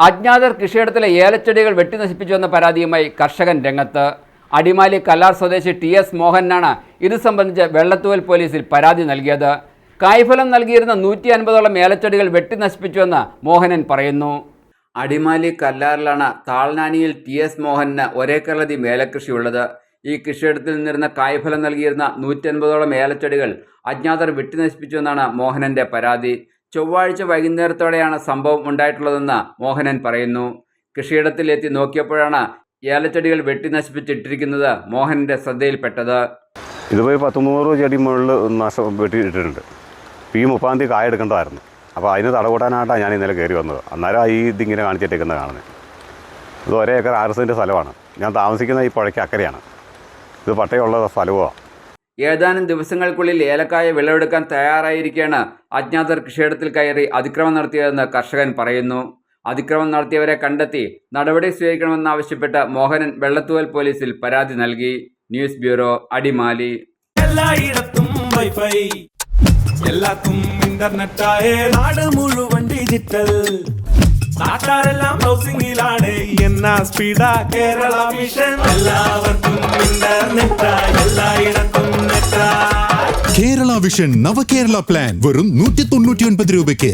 അജ്ഞാതർ കൃഷിയിടത്തിലെ ഏലച്ചെടികൾ വെട്ടിനശിപ്പിച്ചുവെന്ന പരാതിയുമായി കർഷകൻ രംഗത്ത്. അടിമാലി കല്ലാർ സ്വദേശി TS മോഹനാണ് ഇത് സംബന്ധിച്ച് വെള്ളത്തൂവൽ പോലീസിൽ പരാതി നൽകിയത്. കായ്ഫലം നൽകിയിരുന്ന 150ഓളം ഏലച്ചെടികൾ വെട്ടിനശിപ്പിച്ചുവെന്ന് മോഹനൻ പറയുന്നു. അടിമാലി കല്ലാറിലാണ് താൾനാനിയിൽ TS മോഹനന് ഒരേക്കറിലധികം ഏലകൃഷിയുള്ളത്. ഈ കൃഷിയിടത്തിൽ നിന്നിരുന്ന കായ്ഫലം നൽകിയിരുന്ന 150ഓളം ഏലച്ചെടികൾ അജ്ഞാതർ വെട്ടിനശിപ്പിച്ചുവെന്നാണ് മോഹനന്റെ പരാതി. ചൊവ്വാഴ്ച വൈകുന്നേരത്തോടെയാണ് സംഭവം ഉണ്ടായിട്ടുള്ളതെന്ന് മോഹനൻ പറയുന്നു. കൃഷിയിടത്തിൽ എത്തി നോക്കിയപ്പോഴാണ് ഏലച്ചെടികൾ വെട്ടിനശിപ്പിച്ചിട്ടിരിക്കുന്നത് മോഹനന്റെ ശ്രദ്ധയിൽപ്പെട്ടത്. ഇതുപോയി 100 ചെടി മുകളിൽ വെട്ടിയിട്ടിട്ടുണ്ട്. ഈ 30-ാം തീയതി കായ എടുക്കേണ്ടതായിരുന്നു. അപ്പോൾ അതിന് തടകൂട്ടാനായിട്ടാണ് ഞാൻ ഇന്നലെ കയറി വന്നത്. അന്നേരം ഇതിങ്ങനെ കാണിച്ചിട്ടേക്കുന്നത് കാണുന്നത്. ഇത് 1 ഏക്കർ 6 സെൻറ്റ് സ്ഥലമാണ്. ഞാൻ താമസിക്കുന്ന ഈ പുഴയ്ക്ക് അക്കരെയാണ്. ഇത് പട്ടയമുള്ള സ്ഥലവുമാണ്. ഏതാനും ദിവസങ്ങൾക്കുള്ളിൽ ഏലക്കായ വിളവെടുക്കാൻ തയ്യാറായിരിക്കെയാണ് അജ്ഞാതർ കൃഷിയിടത്തിൽ കയറി അതിക്രമം നടത്തിയതെന്ന് കർഷകൻ പറയുന്നു. അതിക്രമം നടത്തിയവരെ കണ്ടെത്തി നടപടി സ്വീകരിക്കണമെന്നാവശ്യപ്പെട്ട് മോഹനൻ വെള്ളത്തൂവൽ പോലീസിൽ പരാതി നൽകി. News bureau, Adimali. എല്ലായിടത്തും വൈഫൈ, എല്ലാവർക്കും ഇന്റർനെറ്റായേ, നാട് മുഴുവൻ ഡിജിറ്റൽ. നാട്ടാരെല്ലാം ബ്രൗസിംഗിലാണ്. എന്നാ സ്പീഡാ കേരള മിഷൻ. എല്ലാവർക്കും ഇന്റർനെറ്റാ, എല്ലായിടത്തും നെറ്റാ. കേരള വിഷൻ നവകേരള പ്ലാൻ വെറും 199 രൂപയ്ക്ക്.